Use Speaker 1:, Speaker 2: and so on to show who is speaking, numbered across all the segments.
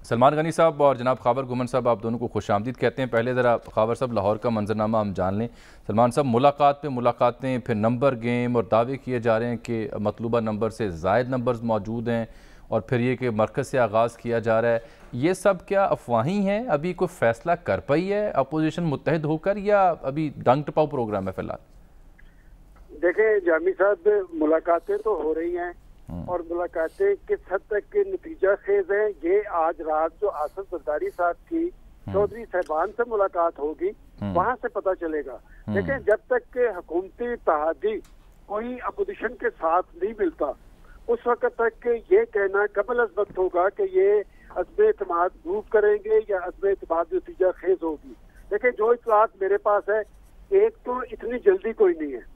Speaker 1: सलमान गनी साहब और जनाब खावर गुमन साहब, आप दोनों को खुशामदीद कहते हैं। पहले ज़रा खावर साहब लाहौर का मंजरनामा हम जान लें। सलमान साहब, मुलाकात पे मुलाकातें, फिर नंबर गेम और दावे किए जा रहे हैं कि मतलूबा नंबर से ज़ायद नंबर्स मौजूद हैं, और फिर ये कि मरकज़ से आगाज़ किया जा रहा है। ये सब क्या अफवाही हैं? अभी कोई फ़ैसला कर पाई है अपोजिशन मुत्तहिद होकर, या अभी डंग टपाओ प्रोग्राम है फिलहाल?
Speaker 2: देखें जामी साहब, मुलाकातें तो हो रही हैं और मुलाकातें किस हद तक के नतीजा खेज है, ये आज रात जो आसिफ जरदारी साहब की चौधरी साहबान से मुलाकात होगी वहां से पता चलेगा। देखें, जब तक के हुकूमती इत्तेहादी कोई अपोजिशन के साथ नहीं मिलता, उस वक्त तक के ये कहना कबल अज वक्त होगा कि ये अज़्म एतमाद मूव करेंगे या अज़्म एतमाद नतीजा खेज होगी। देखें, जो इत्तलात मेरे पास है, एक तो इतनी जल्दी कोई नहीं है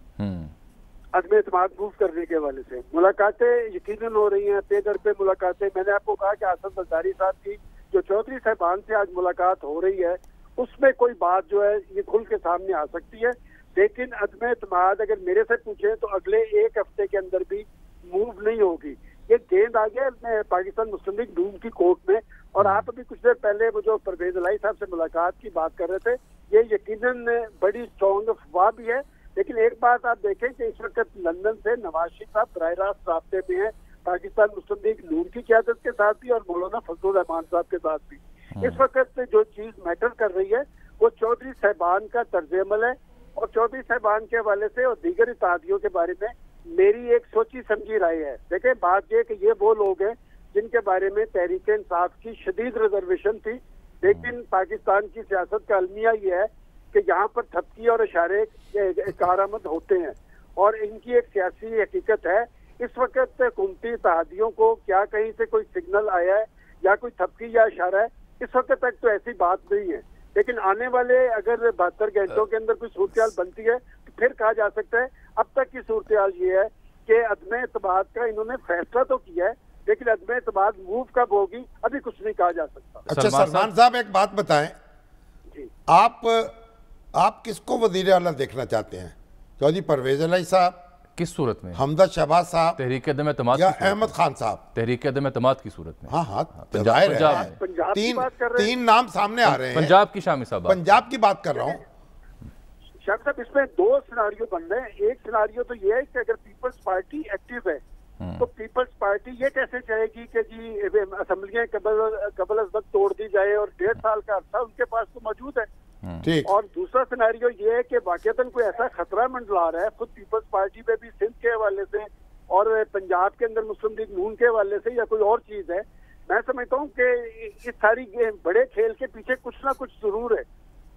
Speaker 2: अज़्म एतमाद मूव करने के हवाले से। मुलाकातें यकीनन हो रही हैं, पे दर पे मुलाकातें। मैंने आपको कहा कि आसिफ जरदारी साहब की जो चौधरी साहबान से आज मुलाकात हो रही है, उसमें कोई बात जो है ये खुल के सामने आ सकती है। लेकिन अज़्म एतमाद अगर मेरे से पूछे तो अगले एक हफ्ते के अंदर भी मूव नहीं होगी। ये गेंद आ गया पाकिस्तान मुस्लिम लीग नून की कोर्ट में। और आप अभी कुछ देर पहले वो जो परवेज इलाही साहब से मुलाकात की बात कर रहे थे, ये यकीनन बड़ी स्ट्रॉन्ग अफवाह भी है। लेकिन एक बात आप देखें कि इस वक्त लंदन से नवाज शरीफ साहब बराह रास्त रास्ते में हैं, पाकिस्तान मुस्लिम लीग नून की क़यादत के साथ भी और मौलाना फजलुर रहमान साहब के साथ भी। इस वक्त जो चीज मैटर कर रही है वो चौधरी साहबान का तर्ज अमल है, और चौधरी साहबान के हवाले से और दीगर इत्तेहादियों के बारे में मेरी एक सोची समझी राय है। देखें, बात यह कि ये वो लोग हैं जिनके बारे में तहरीक इंसाफ की शदीद रिजर्वेशन थी, लेकिन पाकिस्तान की सियासत का अलमिया ये है कि यहाँ पर थपकी और इशारे कारआमद होते हैं, और इनकी एक सियासी हकीकत है। इस वक्त हुकूमती इत्तेहादियों को क्या कहीं से कोई सिग्नल आया है या कोई थपकी या इशारा है, इस वक्त तक तो ऐसी बात नहीं है। लेकिन आने वाले अगर 72 घंटों के अंदर कोई सूरत बनती है तो फिर कहा जा सकता है। अब तक की सूरत ये है कि अदम एतमाद का इन्होंने फैसला तो किया है, लेकिन अदम एतमाद मूव कब होगी अभी कुछ नहीं कहा जा सकता।
Speaker 3: अच्छा सलमान साहब, एक बात बताएं जी, आप किसको वजीर आला देखना चाहते हैं? चौधरी परवेज इलाही साहब,
Speaker 1: किस सूरत में?
Speaker 3: हमदर्द शहबाज साहब,
Speaker 1: तहरीक अदम एतमाद,
Speaker 3: या अहमद खान साहब?
Speaker 1: तहरीक अदम एतमाद की सूरत में।
Speaker 3: हाँ,
Speaker 1: पंजाब
Speaker 3: तीन नाम सामने आ रहे हैं।
Speaker 1: पंजाब की शामी साहब,
Speaker 3: पंजाब की बात कर रहा हूँ।
Speaker 2: शाह साहब, इसमें दो सिनारियो बन रहे हैं। एक सिनारियो तो ये है कि अगर पीपल्स पार्टी एक्टिव है तो पीपल्स पार्टी ये कैसे चाहेगी कि जी असेंबलियां कबल अज वक्त तोड़ दी जाए, और 1.5 साल का अर्सा उनके पास तो मौजूद है।
Speaker 3: ठीक।
Speaker 2: और दूसरा सिनारियो ये है कि वाकईतन कोई ऐसा खतरा मंडला रहा है खुद पीपल्स पार्टी पे भी, सिंध के हवाले से और पंजाब के अंदर मुस्लिम लीग नून के हवाले से, या कोई और चीज है। मैं समझता हूँ कि इस सारी बड़े खेल के पीछे कुछ ना कुछ जरूर है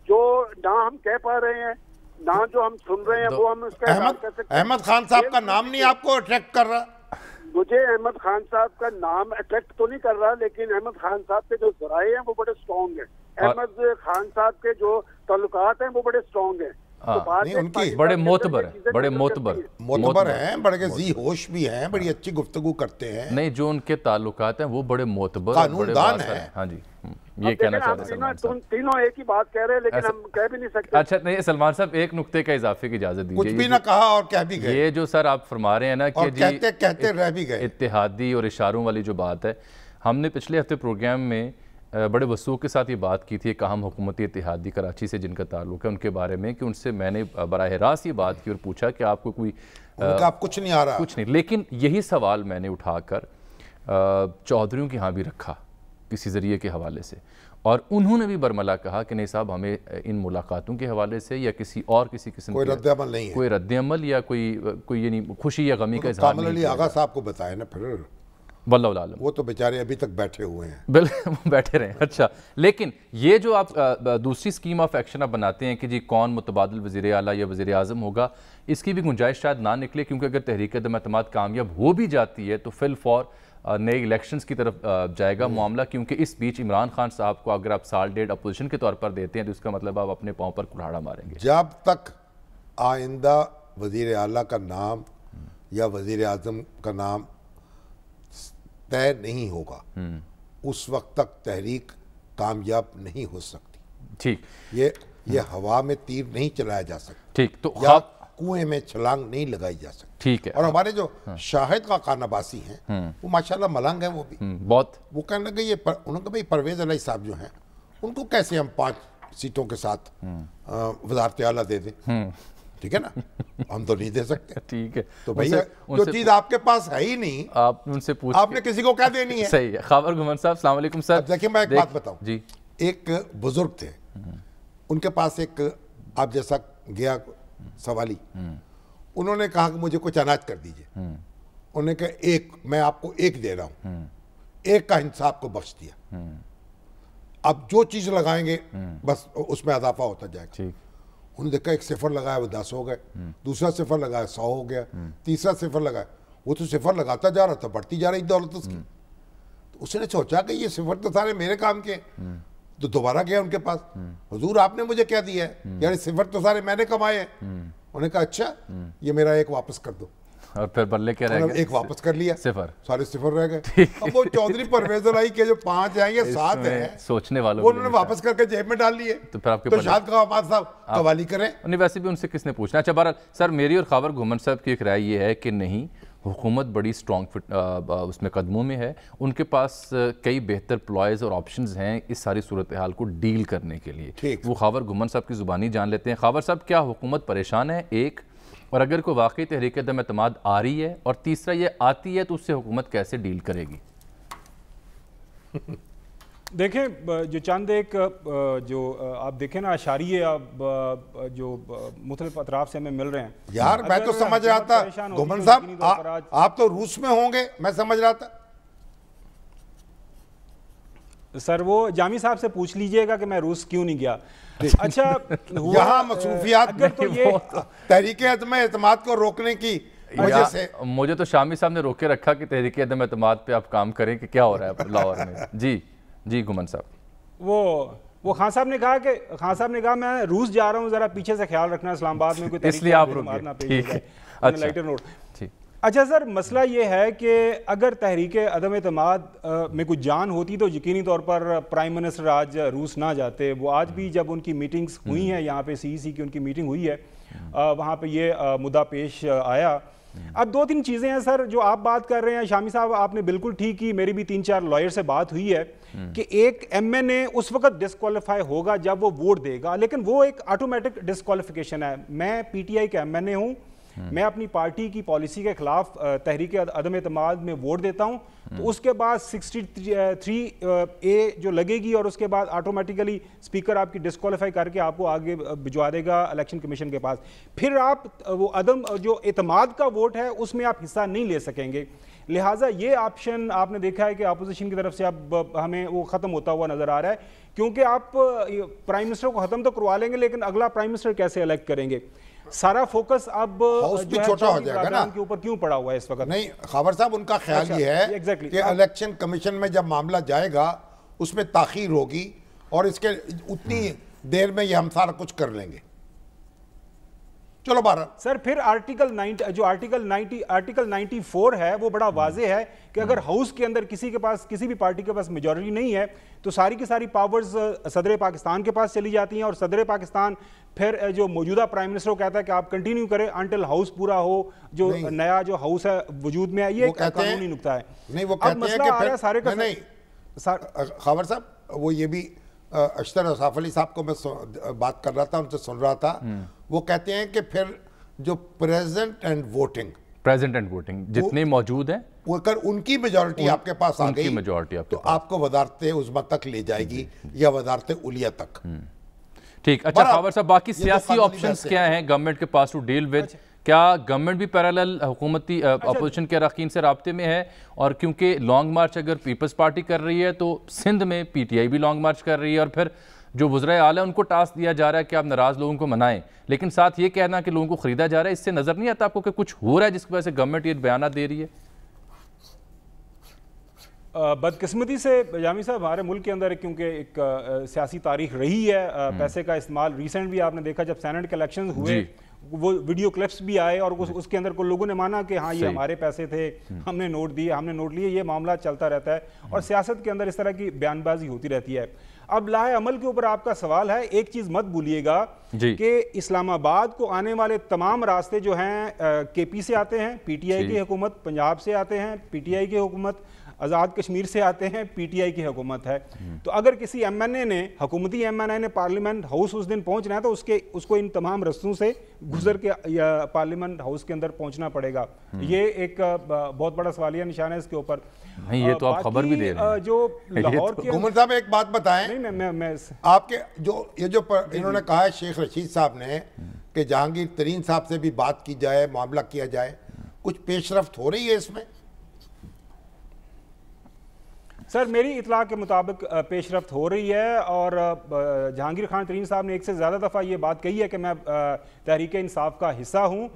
Speaker 2: जो ना हम कह पा रहे हैं, ना जो हम सुन रहे हैं वो हम उसका
Speaker 3: अहमद खान साहब का नाम नहीं आपको अट्रैक्ट कर रहा?
Speaker 2: मुझे अहमद खान साहब का नाम अट्रैक्ट तो नहीं कर रहा, लेकिन अहमद खान साहब के जो जराए हैं वो बड़े स्ट्रॉन्ग हैं। अहमद खान साहब के जो ताल्लुकात हैं वो बड़े स्ट्रॉन्ग हैं। तो बात
Speaker 3: नहीं, उनकी
Speaker 1: बड़े मोतबर हैं, बड़े
Speaker 3: मोतबर हैं, बड़े जी होश भी हैं, बड़ी अच्छी गुफ्तगू करते हैं।
Speaker 1: नहीं, जो उनके ताल्लुकात हैं वो बड़े मोतबर,
Speaker 3: कानूनदान है।
Speaker 1: हाँ जी, ये कहना चाह रहे हैं।
Speaker 2: तीनों एक ही बात कह रहे हैं, लेकिन हम कह भी नहीं सकते।
Speaker 1: अच्छा नहीं सलमान साहब, एक नुक्ते का इजाफे की इजाजत दीजिए।
Speaker 3: कुछ भी ना कहा और कह भी गए।
Speaker 1: ये जो सर आप फरमा रहे हैं ना कि
Speaker 3: कहते रह भी गए,
Speaker 1: इत्तेहादी और इशारों वाली जो बात है, हमने पिछले हफ्ते प्रोग्राम में बड़े वसूख के साथ ये बात की थी, अहम हुकूमती इत्तेहादी कराची से जिनका ताल्लुक है उनके बारे में, कि उनसे मैंने बराह रास्त ये बात की और पूछा कि आपको कोई
Speaker 3: आप कुछ नहीं आ रहा,
Speaker 1: कुछ नहीं। लेकिन यही सवाल मैंने उठाकर चौधरियों के यहाँ भी रखा किसी ज़रिए के हवाले से, और उन्होंने भी बरमला कहा कि नहीं साहब, हमें इन मुलाकातों के हवाले से या किसी किस्म
Speaker 3: कोई रद्द-ए-अमल नहीं है,
Speaker 1: कोई रद्द-ए-अमल या कोई ये नहीं, खुशी या गमी का इज़हार नहीं।
Speaker 3: आगा साहब को बताया ना, फिर
Speaker 1: वल्लाह आलम,
Speaker 3: वो तो बेचारे अभी तक बैठे हुए हैं।
Speaker 1: बिल्कुल बैठे रहे। अच्छा, लेकिन ये जो आप दूसरी स्कीम ऑफ एक्शन आप बनाते हैं कि जी कौन मुतबादिल वज़ीर आला या वज़ीर आज़म होगा, इसकी भी गुंजाइश शायद ना निकले, क्योंकि अगर तहरीक अदम एतमाद कामयाब हो भी जाती है तो फिल फॉर नए इलेक्शंस की तरफ जाएगा मामला, क्योंकि इस बीच इमरान खान साहब को अगर आप साल डेढ़ अपोजिशन के तौर पर देते हैं तो इसका मतलब आप अपने पाँव पर कुल्हाड़ा मारेंगे।
Speaker 3: जब तक आइंदा वज़ीर आला का नाम या वज़ीर आज़म का नाम तय नहीं होगा, उस वक्त तक तहरीक कामयाब नहीं हो सकती।
Speaker 1: ठीक,
Speaker 3: ये हवा में तीर नहीं चलाया जा सकता।
Speaker 1: ठीक, तो
Speaker 3: कुएं में छलांग नहीं लगाई जा सकती।
Speaker 1: ठीक है।
Speaker 3: और हमारे जो शाहिद का खानाबासी हैं वो माशाल्लाह मलंग है, वो भी
Speaker 1: बहुत।
Speaker 3: वो कहने लगे उन्होंने कहा भाई परवेज अली साहब जो हैं उनको कैसे हम 5 सीटों के साथ वज़ारत आला दे दें, ठीक है ना, हम तो नहीं दे सकते।
Speaker 1: ठीक है,
Speaker 3: तो भैया जो चीज आपके पास है ही नहीं
Speaker 1: आप उनसे पूछ,
Speaker 3: आपने किसी को क्या देनी है।
Speaker 1: सही है। खावर घुमन साहब अस्सलाम वालेकुम सर।
Speaker 3: देखिए मैं एक बात बताऊं
Speaker 1: जी,
Speaker 3: एक बुजुर्ग थे, उनके पास एक आप जैसा गया सवाली, उन्होंने कहा कि मुझे कुछ अनाज कर दीजिए। उन्होंने कहा एक, मैं आपको एक दे रहा हूं, एक का हिस्सा आपको बख्श दिया, अब जो चीज लगाएंगे बस उसमें इजाफा होता जाएगा।
Speaker 1: ठीक।
Speaker 3: उन्होंने देखा एक सिफर लगाया वो 10 हो गए, दूसरा सिफर लगाया 100 हो गया, तीसरा सिफर लगाया, वो तो सिफर लगाता जा रहा था, बढ़ती जा रही दौलत उसकी। तो उसने सोचा कि ये सिफर तो सारे मेरे काम के, तो दोबारा गया उनके पास, हुजूर आपने मुझे क्या दिया है, यानी सिफर तो सारे मैंने कमाए हैं। उन्होंने कहा अच्छा ये मेरा एक वापस कर दो,
Speaker 1: और फिर बल्ले क्या रह गए?
Speaker 3: एक वापस कर लिया,
Speaker 1: सिफर,
Speaker 3: सारे सिफर रह गए। अब वो चौधरी परवेज अली के जो 5 हैं या 7 हैं
Speaker 1: सोचने वालों
Speaker 3: वो उन्होंने वापस करके जेब में डाल लिए।
Speaker 1: तो फिर आपके
Speaker 3: तो शायद साहब कवाली करें,
Speaker 1: नहीं वैसे भी उनसे किसने पूछना। अच्छा बहरहाल सर, मेरी और खावर घुमन साहब की एक राय ये है कि नहीं, हुकूमत बड़ी स्ट्रॉन्ग उसमें कदमों में है, उनके पास कई बेहतर प्लॉयज़ और ऑप्शंस हैं इस सारी सूरत हाल को डील करने के लिए। वो खावर घुमन साहब की ज़ुबानी जान लेते हैं। खावर साहब, क्या हुकूमत परेशान है एक, और अगर कोई वाकई तहरीक अदम एतमाद आ रही है, और तीसरा ये आती है तो उससे हुकूमत कैसे डील करेगी?
Speaker 4: देखें जो चंद एक जो आप देखें ना अशारिये जो मुख्तलिफ अतराफ से हमें मिल रहे हैं
Speaker 3: यार, मैं तो समझ रहा था घुमन साहब आप तो रूस में होंगे, मैं समझ रहा था।
Speaker 4: सर वो जामी साहब से पूछ लीजिएगा कि मैं रूस क्यों नहीं गया। अच्छा,
Speaker 3: यहाँ मसरूफियात
Speaker 4: तो ये
Speaker 3: तहरीक अदम एतमाद को रोकने की वजह से
Speaker 1: मुझे तो शामी साहब ने रोके रखा कि तहरीक अदम एतमाद पे आप काम करें कि क्या हो रहा है लाहौर में। जी घुमन साहब,
Speaker 4: वो खान साहब ने कहा मैं रूस जा रहा हूँ, जरा पीछे से ख्याल रखना इस्लामाबाद में कोई
Speaker 1: इसलिए आप रुके।
Speaker 4: Lighter note. अच्छा सर, मसला ये है कि अगर तहरीक अदम एतमाद में कुछ जान होती तो यकीनी तौर पर प्राइम मिनिस्टर आज रूस ना जाते। वो आज भी जब उनकी मीटिंग्स हुई हैं, यहाँ पे CEC की उनकी मीटिंग हुई है, वहाँ पे ये मुद्दा पेश आया। अब 2-3 चीज़ें हैं सर जो आप बात कर रहे हैं, शामी साहब आपने बिल्कुल ठीक की, मेरी भी 3-4 लॉयर से बात हुई है कि एक MNA उस वक्त डिस्क्वालीफाई होगा जब वो वोट देगा, लेकिन वो एक ऑटोमेटिक डिस्क्वालिफिकेशन है। मैं PTI का MNA हूँ, मैं अपनी पार्टी की पॉलिसी के खिलाफ तहरीक अदम एतमाद में वोट देता हूं, तो उसके बाद 63A जो लगेगी और उसके बाद ऑटोमेटिकली स्पीकर आपकी डिस्क्वालीफाई करके आपको आगे भिजवा देगा इलेक्शन कमीशन के पास। फिर आप वो अदम जो एतमाद का वोट है उसमें आप हिस्सा नहीं ले सकेंगे। लिहाजा ये ऑप्शन आपने देखा है कि अपोजिशन की तरफ से अब हमें वो ख़त्म होता हुआ नज़र आ रहा है, क्योंकि आप प्राइम मिनिस्टर को ख़त्म तो करवा लेंगे, लेकिन अगला प्राइम मिनिस्टर कैसे इलेक्ट करेंगे? सारा फोकस अब
Speaker 3: भी छोटा हो जाएगा ना,
Speaker 4: के ऊपर क्यों पड़ा हुआ है इस वक्त?
Speaker 3: नहीं खावर साहब, उनका ख्याल ये है कि इलेक्शन कमीशन में जब मामला जाएगा उसमें ताखीर होगी और इसके उतनी देर में ये हम सारा कुछ कर लेंगे। चलो 12
Speaker 4: सर, फिर आर्टिकल 94 है वो बड़ा वाजे है कि अगर हाउस के अंदर किसी भी पार्टी के पास मेजॉरिटी नहीं है तो सारी की सारी पावर्स सदर पाकिस्तान के पास चली जाती हैं, और सदर पाकिस्तान फिर जो मौजूदा प्राइम मिनिस्टर को कहता है कि आप कंटिन्यू करें अंटिल हाउस पूरा हो, जो नया जो हाउस है वजूद में है। ये कानूनी नुक्ता है।
Speaker 3: नहीं, वो कहते हैं कि फिर सारे का नहीं खावर साहब, वो ये भी अशतर असाफ अली साहब को मैं बात कर रहा था, उनसे सुन रहा था, वो कहते हैं कि फिर जो प्रेजेंट एंड वोटिंग
Speaker 1: जितने मौजूद हैं,
Speaker 3: अगर उनकी मेजॉरिटी आपके पास आ गई तो आपको वजारत उज़्मा तक ले जाएगी या वजारत उलिया तक।
Speaker 1: ठीक। अच्छा खावर साहब, बाकी सियासी ऑप्शंस क्या हैं गवर्नमेंट के पास टू डील विद? क्या गवर्नमेंट भी पैरेलल हुकूमती अपोजिशन के अरकान से राब्ते में है? और क्योंकि लॉन्ग मार्च अगर पीपल्स पार्टी कर रही है तो सिंध में PTI भी लॉन्ग मार्च कर रही है, और फिर जो वज़राए आला उनको टास्क दिया जा रहा है कि आप नाराज़ लोगों को मनाएं, लेकिन साथ ये कहना कि लोगों को ख़रीदा जा रहा है, इससे नज़र नहीं आता आपको कि कुछ हो रहा है जिसकी वजह से गवर्नमेंट ये बयान दे रही है?
Speaker 4: बदकिस्मती से जामी साहब, हमारे मुल्क के अंदर क्योंकि एक सियासी तारीख रही है पैसे का इस्तेमाल, रिसेंट भी आपने देखा जब सेनेट के इलेक्शन हुए वो वीडियो क्लिप्स भी आए और उसके अंदर को लोगों ने माना कि हाँ ये हमारे पैसे थे, हमने नोट दिए, हमने नोट लिए, ये मामला चलता रहता है और सियासत के अंदर इस तरह की बयानबाजी होती रहती है। अब लाहे अमल के ऊपर आपका सवाल है, एक चीज मत भूलिएगा कि इस्लामाबाद को आने वाले तमाम रास्ते जो हैं केपी से आते हैं, पीटीआई की हुकूमत, पंजाब से आते हैं, पीटीआई की हुकूमत, आज़ाद कश्मीर से आते हैं, पीटीआई की हुकूमत है। तो अगर किसी एमएनए ने, हुकूमती एमएनए ने पार्लियामेंट हाउस उस दिन पहुंचना है तो उसको इन तमाम रस्तों से गुजर के पार्लियामेंट हाउस के अंदर पहुंचना पड़ेगा। ये एक बहुत बड़ा सवालिया निशान है इसके ऊपर।
Speaker 1: नहीं, ये तो आप खबर भी दे रहे हैं।
Speaker 4: जो लाहौर के
Speaker 3: घुमर साहब एक बात बताएं,
Speaker 4: नहीं मैं
Speaker 3: आपके जो इन्होंने कहा है शेख रशीद साहब ने कि जहांगीर तरीन साहब से भी बात की जाए, मामला किया जाए, कुछ पेशरफ्त हो रही है इसमें?
Speaker 4: सर मेरी इतला के मुताबिक पेशरफ्त हो रही है और जहांगीर खान तरीन साहब ने एक से ज़्यादा दफ़ा ये बात कही है कि मैं तहरीक इंसाफ का हिस्सा हूँ।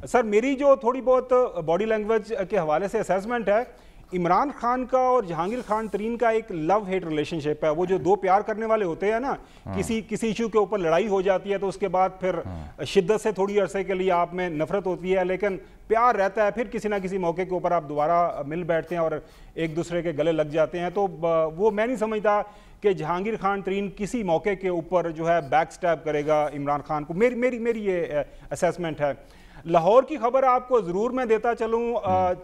Speaker 4: सर मेरी जो थोड़ी बहुत बॉडी लैंग्वेज के हवाले से असेसमेंट है, इमरान खान का और जहांगीर खान तरीन का एक लव हेट रिलेशनशिप है। वो जो दो प्यार करने वाले होते हैं ना, किसी इशू के ऊपर लड़ाई हो जाती है तो उसके बाद फिर शिद्दत से थोड़ी अरसे के लिए आप में नफरत होती है, लेकिन प्यार रहता है, फिर किसी ना किसी मौके के ऊपर आप दोबारा मिल बैठते हैं और एक दूसरे के गले लग जाते हैं। तो वो मैं नहीं समझता कि जहांगीर खान तरीन किसी मौके के ऊपर जो है बैक स्टैब करेगा इमरान खान को। मेरी ये असेसमेंट है। लाहौर की खबर आपको ज़रूर मैं देता चलूँ।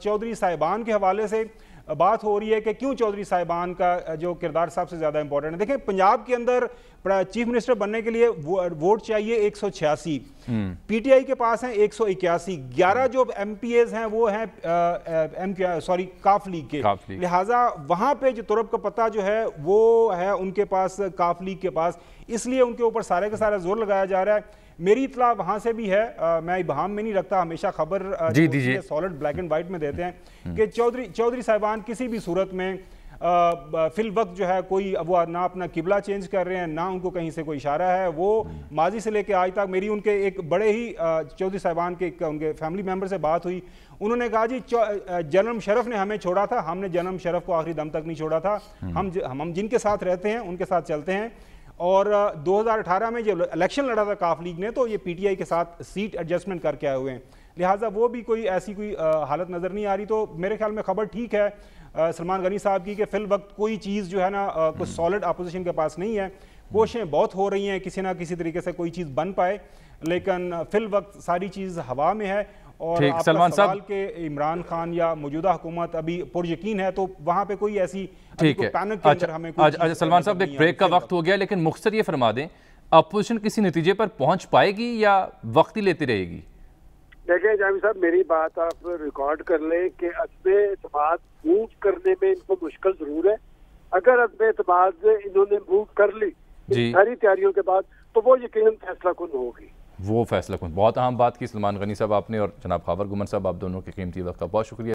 Speaker 4: चौधरी साहिबान के हवाले से बात हो रही है कि क्यों चौधरी साहिबान का जो किरदार सबसे ज़्यादा इंपॉर्टेंट है। देखिए पंजाब के अंदर चीफ मिनिस्टर बनने के लिए वोट चाहिए 186, पीटीआई के पास हैं 181, 11 जो एमपीएज हैं वो हैं काफ लीग के, लिहाजा वहाँ पे जो तुरब का पत्ता जो है वो है उनके पास, काफ लीग के पास, इसलिए उनके ऊपर सारे का सारा जोर लगाया जा रहा है। मेरी इतला वहाँ से भी है, मैं इबाहम में नहीं रखता, हमेशा खबर सॉलिड ब्लैक एंड वाइट में देते हैं कि चौधरी साहिबान किसी भी सूरत में फिल वक्त जो है कोई वो ना अपना किबला चेंज कर रहे हैं, ना उनको कहीं से कोई इशारा है। वो माजी से लेकर आज तक मेरी उनके एक बड़े ही चौधरी साहिबान के उनके फैमिली मेम्बर से बात हुई, उन्होंने कहा जी जनरल मुशर्रफ ने हमें छोड़ा था, हमने जनरल मुशर्रफ को आखिरी दम तक नहीं छोड़ा था, हम जिनके साथ रहते हैं उनके साथ चलते हैं। और 2018 में जो इलेक्शन लड़ा था काफ लीग ने तो ये पीटीआई के साथ सीट एडजस्टमेंट करके आए हुए हैं, लिहाजा वो भी कोई ऐसी कोई हालत नज़र नहीं आ रही। तो मेरे ख्याल में खबर ठीक है सलमान गनी साहब की कि फिल वक्त कोई चीज़ जो है ना कुछ सॉलिड अपोजिशन के पास नहीं है। कोशिशें बहुत हो रही हैं किसी ना किसी तरीके से कोई चीज़ बन पाए, लेकिन फिल वक्त सारी चीज़ हवा में है। और सलमान साहब के इमरान खान या मौजूदा हुकूमत अभी पुरयकीन है तो वहाँ पे कोई ऐसी
Speaker 1: ठीक है। अच्छा सलमान साहब एक ब्रेक का वक्त हो गया, लेकिन मुख्तसर ये फरमा दें अपोजिशन किसी नतीजे पर पहुंच पाएगी या वक्त ही लेती रहेगी?
Speaker 2: देखिए जामी साहब मेरी बात आप रिकॉर्ड कर लें कि अदम एतमाद मूव करने में इनको मुश्किल जरूर है। अगर अदम एतमाद इन्होंने मूव कर ली सारी तैयारियों के बाद तो वो यकीनन फैसला कुन होगी।
Speaker 1: वो फैसला कुन बहुत अहम बात की सलमान गनी साहब आपने, और जनाब खावर गुमन साहब आप दोनों के कीमती वक्त का बहुत शुक्रिया।